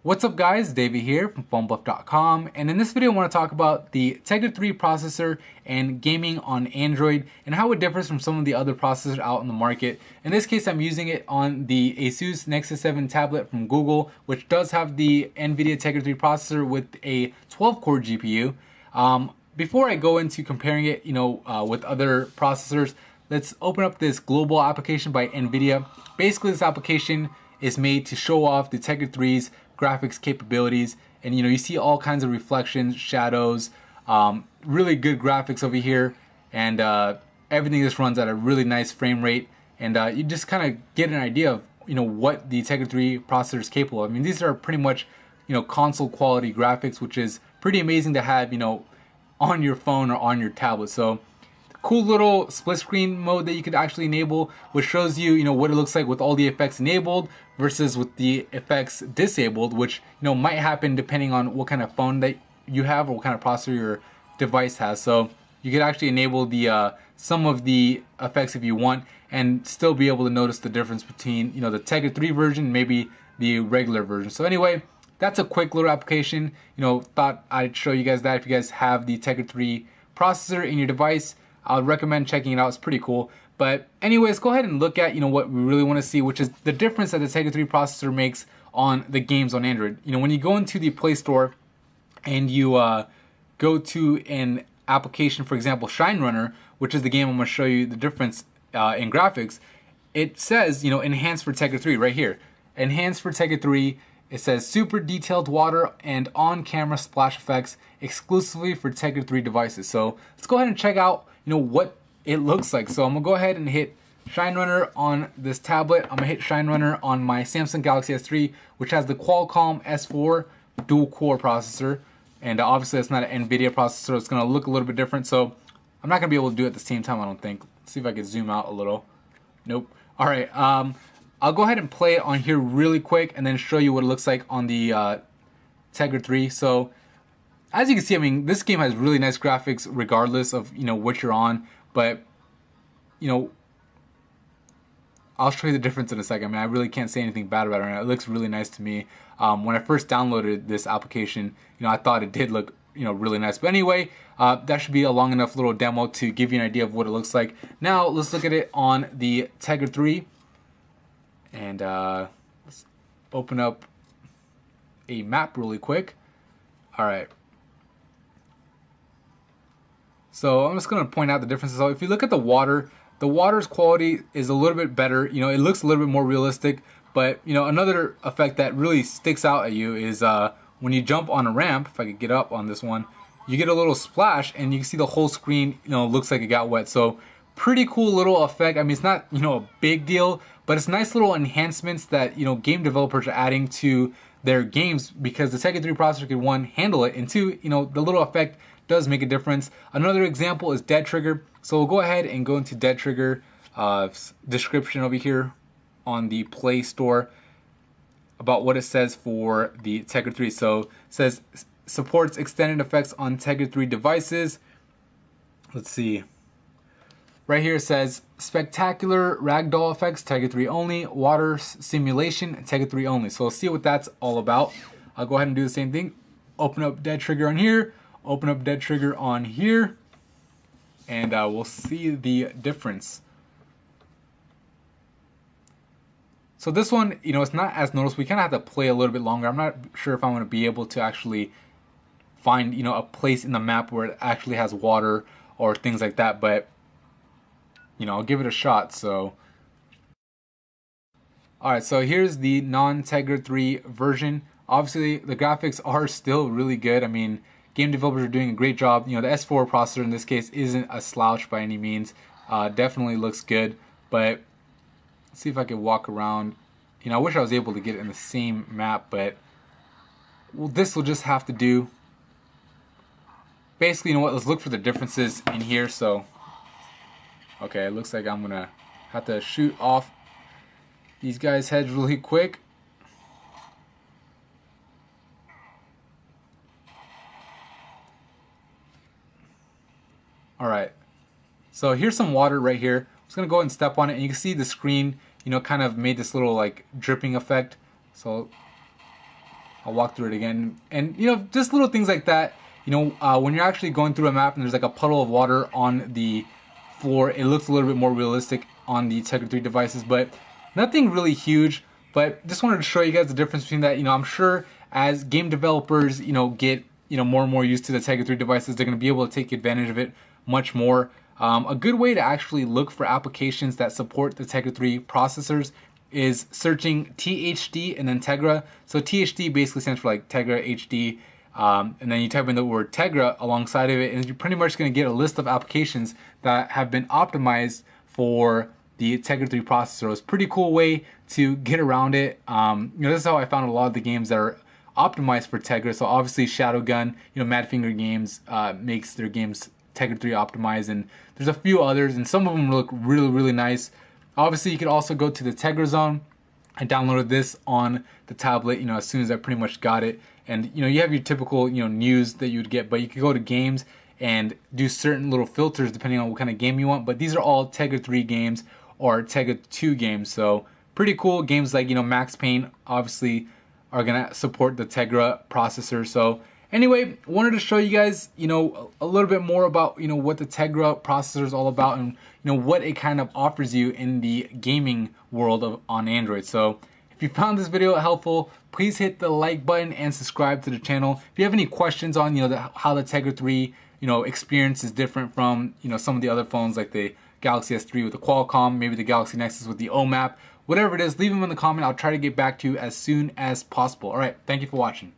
What's up guys, David here from PhoneBuff.com, and in this video I want to talk about the Tegra 3 processor and gaming on Android and how it differs from some of the other processors out in the market. In this case I'm using it on the Asus Nexus 7 tablet from Google, which does have the NVIDIA Tegra 3 processor with a 12-core GPU. Before I go into comparing it with other processors, let's open up this global application by NVIDIA. Basically this application is made to show off the Tegra 3's graphics capabilities, and you see all kinds of reflections, shadows, really good graphics over here, and everything just runs at a really nice frame rate, and you just kind of get an idea of what the Tegra 3 processor is capable of. I mean, these are pretty much console quality graphics, which is pretty amazing to have on your phone or on your tablet. So cool little split screen mode that you could actually enable, which shows you what it looks like with all the effects enabled versus with the effects disabled, which might happen depending on what kind of phone that you have or what kind of processor your device has. So you could actually enable the some of the effects if you want and still be able to notice the difference between the Tegra 3 version and maybe the regular version. So anyway, that's a quick little application. Thought I'd show you guys that if you guys have the Tegra 3 processor in your device. I would recommend checking it out. It's pretty cool. But anyways, go ahead and look at what we really want to see, which is the difference that the Tegra 3 processor makes on the games on Android. When you go into the Play Store and you go to an application, for example, Shine Runner, which is the game I'm going to show you the difference in graphics, it says enhanced for Tegra 3 right here. Enhanced for Tegra 3. It says super detailed water and on-camera splash effects exclusively for Tegra 3 devices. So let's go ahead and check out what it looks like. So I'm gonna go ahead and hit Shine Runner on this tablet. I'm gonna hit Shine Runner on my Samsung Galaxy S3, which has the Qualcomm S4 dual core processor, and obviously it's not an NVIDIA processor. It's gonna look a little bit different, so I'm not gonna be able to do it at the same time, I don't think. Let's see if I can zoom out a little. Nope. All right, I'll go ahead and play it on here really quick and then show you what it looks like on the Tegra 3. So as you can see, I mean, this game has really nice graphics regardless of what you're on, but I'll show you the difference in a second. I mean, I really can't say anything bad about it right now. It looks really nice to me. When I first downloaded this application, I thought it did look really nice. But anyway, that should be a long enough little demo to give you an idea of what it looks like. Now let's look at it on the Tegra 3, and let's open up a map really quick. All right. So I'm just going to point out the differences. So if you look at the water's quality is a little bit better. It looks a little bit more realistic. But another effect that really sticks out at you is when you jump on a ramp. If I could get up on this one, you get a little splash, and you can see the whole screen. Looks like it got wet. So pretty cool little effect. I mean, it's not a big deal, but it's nice little enhancements that game developers are adding to their games, because the Tegra 3 processor can, one, handle it, and two, the little effect does make a difference. Another example is Dead Trigger. So we'll go ahead and go into Dead Trigger description over here on the Play Store about what it says for the Tegra 3. So it says supports extended effects on Tegra 3 devices. Let's see. Right here it says spectacular ragdoll effects, Tegra 3 only, water simulation, Tegra 3 only. So let's see what that's all about. I'll go ahead and do the same thing. Open up Dead Trigger on here. Open up Dead Trigger on here, and we'll see the difference. So this one, it's not as noticeable. We kind of have to play a little bit longer. I'm not sure if I'm going to be able to actually find, a place in the map where it actually has water or things like that, but, I'll give it a shot. So, alright, so here's the non-Tegra 3 version. Obviously, the graphics are still really good. I mean, game developers are doing a great job. The S4 processor in this case isn't a slouch by any means. Definitely looks good. But let's see if I can walk around. I wish I was able to get it in the same map, but well, this will just have to do. Basically, what? Let's look for the differences in here. So, okay, it looks like I'm gonna have to shoot off these guys' heads really quick. Alright, so here's some water right here. I'm just going to go ahead and step on it, and you can see the screen, kind of made this little like dripping effect. So I'll walk through it again. And you know, just little things like that. You know, when you're actually going through a map and there's like a puddle of water on the floor, it looks a little bit more realistic on the Tegra 3 devices, but nothing really huge. But just wanted to show you guys the difference between that. You know, I'm sure as game developers, you know, get, you know, more and more used to the Tegra 3 devices, they're going to be able to take advantage of it much more. A good way to actually look for applications that support the Tegra 3 processors is searching THD and then Tegra. So THD basically stands for like Tegra HD, and then you type in the word Tegra alongside of it, and you're pretty much going to get a list of applications that have been optimized for the Tegra 3 processor. It's a pretty cool way to get around it. You know, this is how I found a lot of the games that are optimized for Tegra. So obviously Shadowgun, you know, Madfinger Games makes their games Tegra 3 optimized, and there's a few others, and some of them look really, really nice. Obviously, you could also go to the Tegra Zone. I downloaded this on the tablet, you know, as soon as I pretty much got it. And, you know, you have your typical, you know, news that you would get, but you could go to games and do certain little filters depending on what kind of game you want. But these are all Tegra 3 games or Tegra 2 games, so pretty cool. Games like, you know, Max Payne obviously are gonna support the Tegra processor. So anyway, wanted to show you guys, you know, a little bit more about, you know, what the Tegra processor is all about, and you know what it kind of offers you in the gaming world on Android. So if you found this video helpful, please hit the like button and subscribe to the channel. If you have any questions on, you know, how the Tegra 3, you know, experience is different from, you know, some of the other phones like the Galaxy S3 with the Qualcomm, maybe the Galaxy Nexus with the OMAP, whatever it is, leave them in the comment. I'll try to get back to you as soon as possible. All right, thank you for watching.